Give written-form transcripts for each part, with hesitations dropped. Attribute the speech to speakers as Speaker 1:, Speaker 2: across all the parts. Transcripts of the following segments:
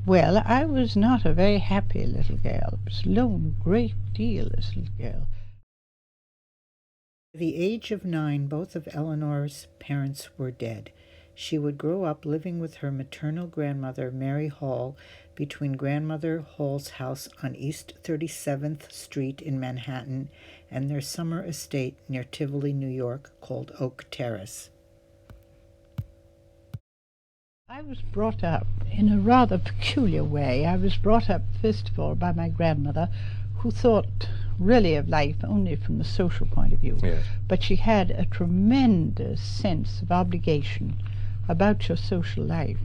Speaker 1: Well, I was not a very happy little girl. I was alone a great deal as a little girl. At the age of 9, both of Eleanor's parents were dead. She would grow up living with her maternal grandmother, Mary Hall, between Grandmother Hall's house on East 37th Street in Manhattan and their summer estate near Tivoli, New York, called Oak Terrace. I was brought up in a rather peculiar way. I was brought up, first of all, by my grandmother, who thought really of life only from the social point of view.
Speaker 2: Yes.
Speaker 1: But she had a tremendous sense of obligation about your social life.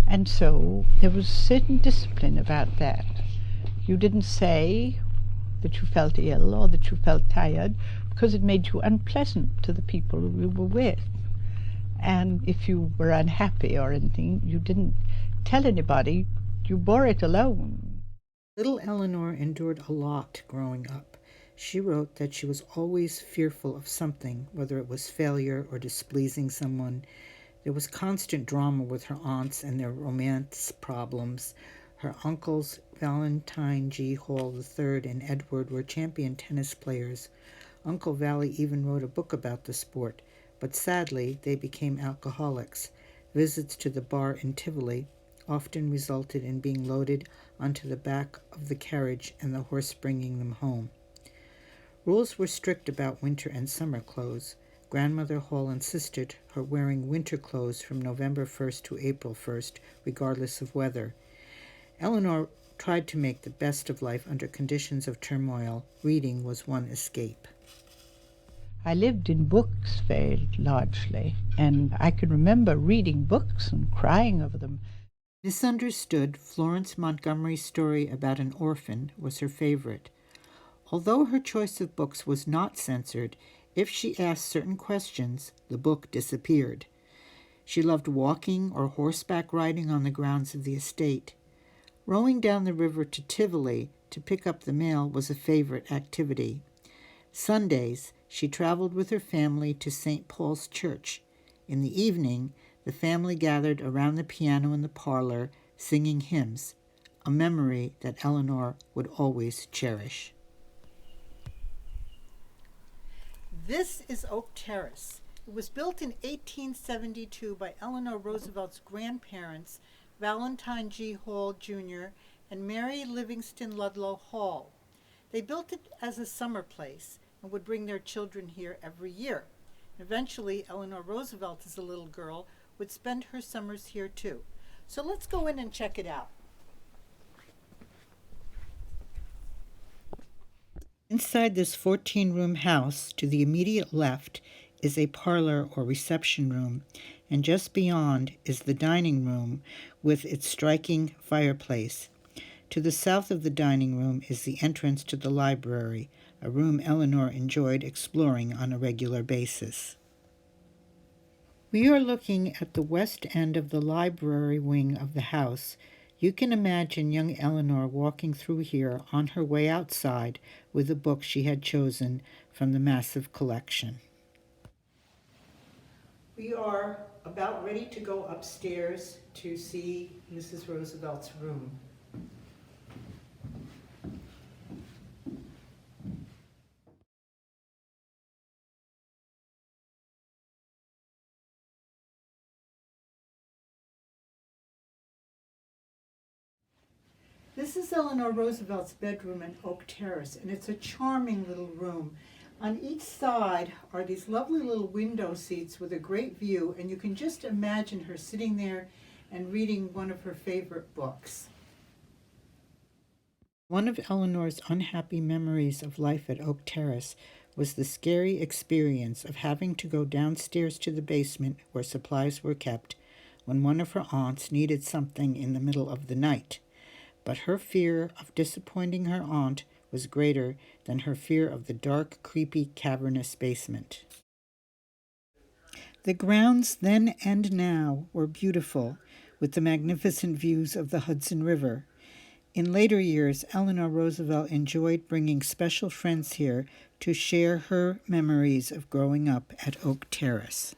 Speaker 1: And so there was certain discipline about that. You didn't say that you felt ill or that you felt tired, because it made you unpleasant to the people who you were with. And if you were unhappy or anything, you didn't tell anybody, you bore it alone. Little Eleanor endured a lot growing up. She wrote that she was always fearful of something, whether it was failure or displeasing someone. There was constant drama with her aunts and their romance problems. Her uncles, Valentine G. Hall III and Edward, were champion tennis players. Uncle Valley even wrote a book about the sport, but sadly they became alcoholics. Visits to the bar in Tivoli often resulted in being loaded onto the back of the carriage and the horse bringing them home. Rules were strict about winter and summer clothes. Grandmother Hall insisted her wearing winter clothes from November 1st to April 1st, regardless of weather. Eleanor tried to make the best of life under conditions of turmoil. Reading was one escape. I lived in books very largely, and I can remember reading books and crying over them. Misunderstood, Florence Montgomery's story about an orphan was her favorite. Although her choice of books was not censored, if she asked certain questions, the book disappeared. She loved walking or horseback riding on the grounds of the estate. Rowing down the river to Tivoli to pick up the mail was a favorite activity. Sundays, she traveled with her family to St. Paul's Church. In the evening, the family gathered around the piano in the parlor, singing hymns, a memory that Eleanor would always cherish. This is Oak Terrace. It was built in 1872 by Eleanor Roosevelt's grandparents, Valentine G. Hall, Jr., and Mary Livingston Ludlow Hall. They built it as a summer place and would bring their children here every year. Eventually, Eleanor Roosevelt, as a little girl, would spend her summers here too. So let's go in and check it out. Inside this 14-room house, to the immediate left, is a parlor or reception room, and just beyond is the dining room with its striking fireplace. To the south of the dining room is the entrance to the library, a room Eleanor enjoyed exploring on a regular basis. We are looking at the west end of the library wing of the house. You can imagine young Eleanor walking through here on her way outside with a book she had chosen from the massive collection. We are about ready to go upstairs to see Mrs. Roosevelt's room. This is Eleanor Roosevelt's bedroom in Oak Terrace, and it's a charming little room. On each side are these lovely little window seats with a great view, and you can just imagine her sitting there and reading one of her favorite books. One of Eleanor's unhappy memories of life at Oak Terrace was the scary experience of having to go downstairs to the basement where supplies were kept when one of her aunts needed something in the middle of the night. But her fear of disappointing her aunt was greater than her fear of the dark, creepy, cavernous basement. The grounds then and now were beautiful, with the magnificent views of the Hudson River. In later years, Eleanor Roosevelt enjoyed bringing special friends here to share her memories of growing up at Oak Terrace.